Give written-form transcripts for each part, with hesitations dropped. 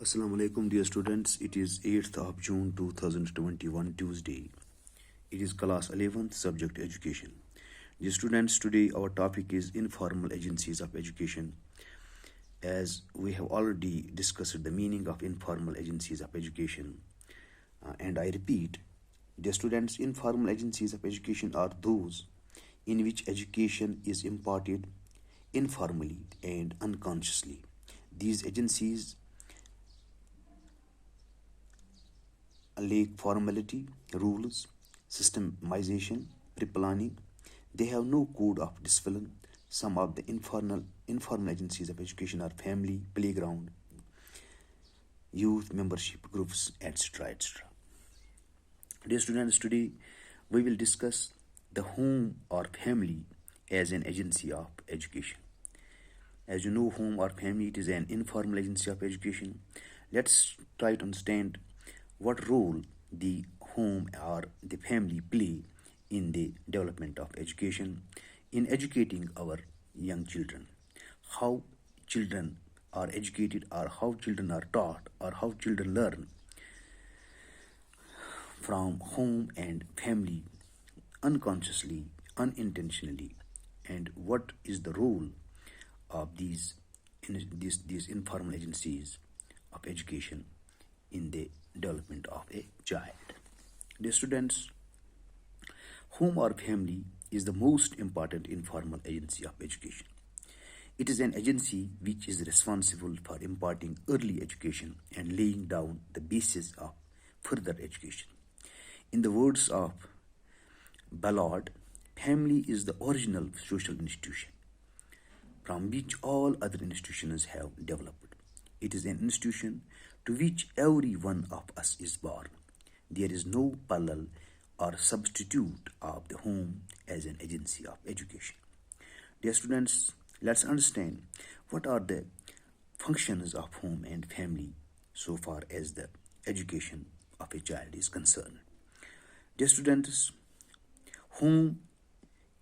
Assalamu alaikum, dear students. It is 8th of June 2021, Tuesday. It is class 11th, subject education. Dear students, today our topic is informal agencies of education. As we have already discussed the meaning of informal agencies of education, and I repeat, dear students, informal agencies of education are those in which education is imparted informally and unconsciously. These agencies lack formality, rules, systemization, pre-planning. They have no code of discipline. Some of the informal agencies of education are family, playground, youth membership groups, etc. etc. Dear students, today we will discuss the home or family as an agency of education. As you know, home or family, it is an informal agency of education. Let's try to understand what role the home or the family play in the development of education, in educating our young children, how children are educated or how children are taught or how children learn from home and family unconsciously, unintentionally, and what is the role of these informal agencies of education in the development of a child. Dear students, home or family is the most important informal agency of education. It is an agency which is responsible for imparting early education and laying down the basis of further education. In the words of Ballard, family is the original social institution from which all other institutions have developed. It is an institution to which every one of us is born. There is no parallel or substitute of the home as an agency of education. Dear students, let's understand what are the functions of home and family so far as the education of a child is concerned. Dear students, home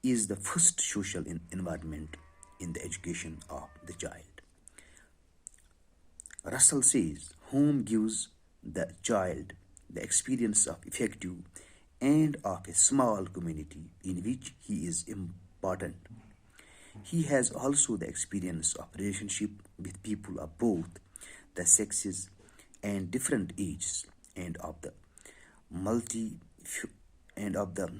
is the first social environment in the education of the child. Russell says home gives the child the experience of effective and of a small community in which he is important. He has also the experience of relationship with people of both the sexes and different ages and of the multi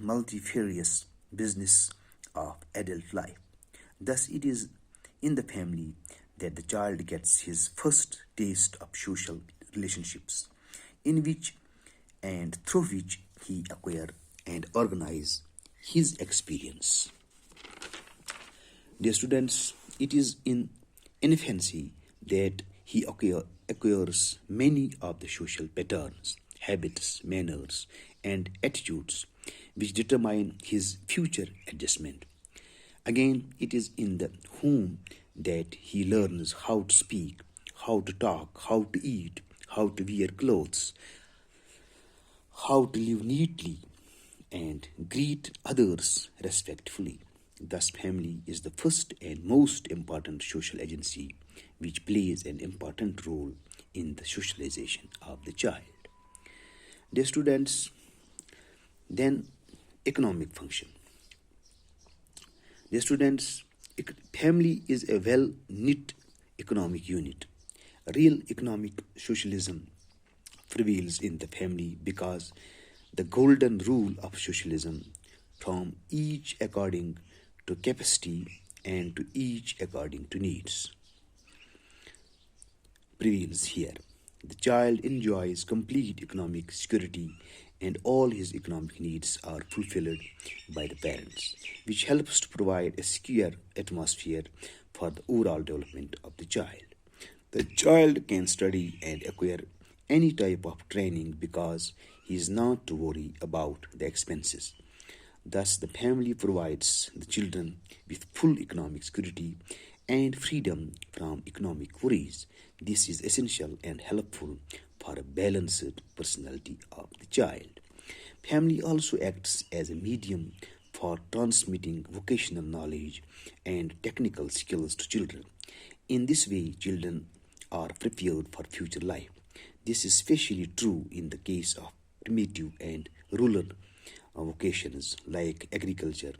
multifarious business of adult life. Thus, it is in the family that the child gets his first taste of social relationships, in which and through which he acquire and organize his experience. Dear students, it is in infancy that he acquires many of the social patterns, habits, manners, and attitudes which determine his future adjustment. Again, it is in the home that he learns how to speak, how to talk, how to eat, how to wear clothes, how to live neatly, and greet others respectfully. Thus, family is the first and most important social agency which plays an important role in the socialization of the child. Dear students, then economic function. Dear students, family is a well knit economic unit. Real economic socialism prevails in the family because the golden rule of socialism, from each according to capacity and to each according to needs, prevails here. The child enjoys complete economic security and all his economic needs are fulfilled by the parents, which helps to provide a secure atmosphere for the overall development of the child. The child can study and acquire any type of training because he is not to worry about the expenses. Thus, the family provides the children with full economic security and freedom from economic worries. This is essential and helpful for a balanced personality of the child. Family also acts as a medium for transmitting vocational knowledge and technical skills to children. In this way, children are prepared for future life. This is especially true in the case of primitive and rural vocations like agriculture,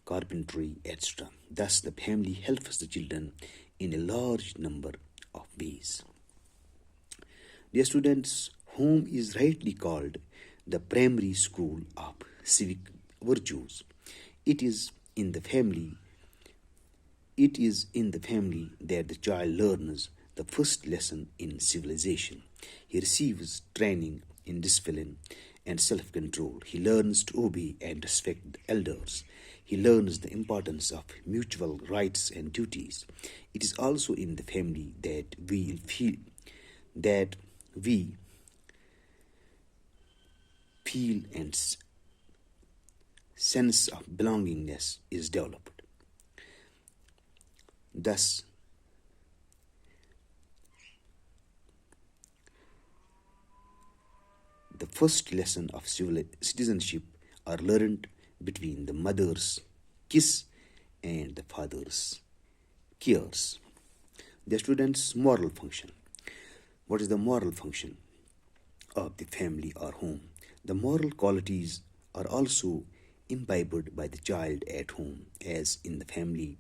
carpentry, etc. Thus, the family helps the children in a large number of ways. Dear students, home is rightly called the primary school of civic virtues. It is in the family it is in the family that the child learns the first lesson in civilization. He receives training in discipline and self control. He learns to obey and respect the elders. He learns the importance of mutual rights and duties. It is also in the family that we feel and sense of belongingness is developed. Thus, the first lesson of citizenship are learned between the mother's kiss and the father's cares. The student's moral function. What is the moral function of the family or home? The moral qualities are also imbibed by the child at home, as in the family.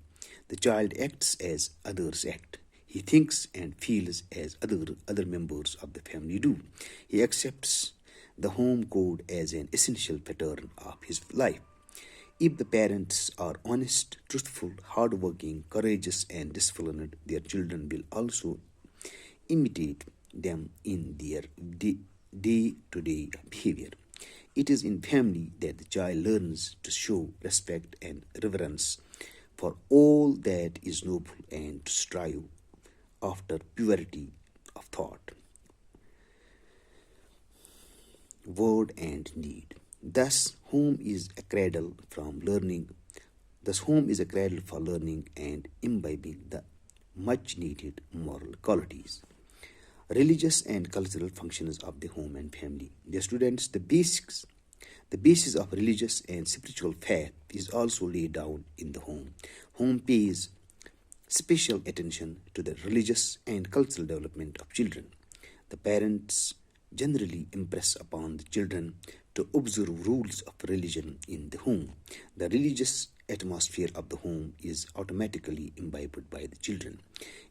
The child acts as others act. He thinks and feels as other members of the family do. He accepts the home code as an essential pattern of his life. If the parents are honest, truthful, hardworking, courageous, and disciplined, their children will also imitate them in their day to day behavior. It is in family that the child learns to show respect and reverence for all that is noble and to strive after purity of thought, word, and deed. Thus, home is a cradle from learning. Thus, home is a cradle for learning and imbibing the much needed moral qualities. Religious and cultural functions of the home and family. Dear students, the basis of religious and spiritual faith is also laid down in the home. Home pays special attention to the religious and cultural development of children. The parents generally impress upon the children to observe rules of religion in the home. The religious atmosphere of the home is automatically imbibed by the children.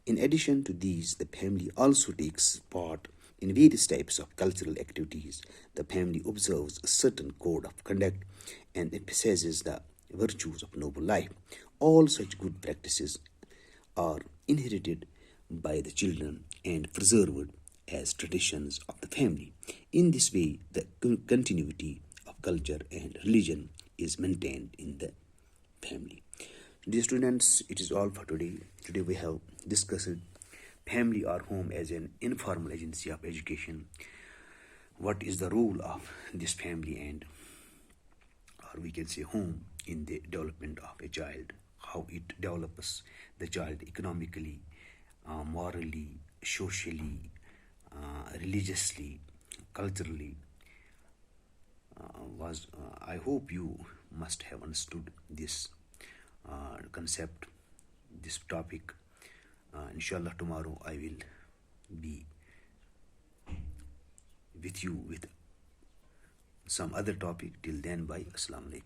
In addition to these, the family also takes part in various types of cultural activities. The family observes a certain code of conduct and emphasizes the virtues of noble life. All such good practices are inherited by the children and preserved as traditions of the family. In this way, the continuity of culture and religion is maintained in the family. Dear students, it is all for today. Today we have discussed family or home as an informal agency of education. What is the role of this family and, or we can say, home in the development of a child? How it develops the child economically, morally, socially, religiously, culturally. I hope you must have understood this concept, this topic. Inshallah, tomorrow I will be with you with some other topic. Till then, bye. Assalamu alaikum.